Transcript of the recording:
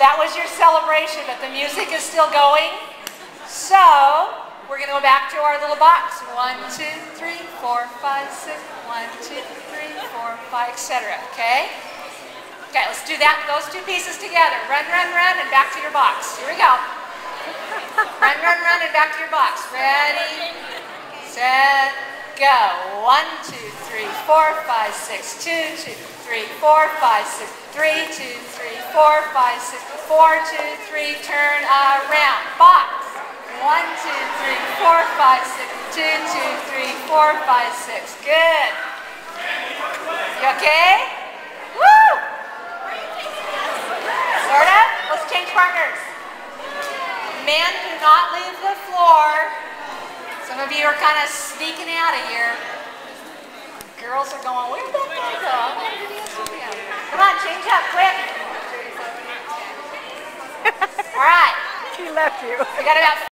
That was your celebration, but the music is still going. So, we're going to go back to our little box. 1, 2, 3, 4, 5, 6. 1, 2, 3, 4, 5, etc. Okay? Okay, let's do that. Those two pieces together. Run, run, run, and back to your box. Here we go. Run, run, run, and back to your box. Ready, set, go. 1, 2, 3, 4, 5, 6. 2, 2, 3, 4, 5, 6. 3, 2, 3, 4, 5, 6. 4, 2, 3, turn around. Box. 1, 2, 3, 4, 5, 6. 2, 2, 3, 4, 5, 6. Good. You okay? Woo! Sort of? Let's change partners. Men, do not leave the floor. Some of you are kind of sneaking out of here. Girls are going, where'd that guy go? I wanted to dance with him. Come on, change up, quick. All right. He left you. We got about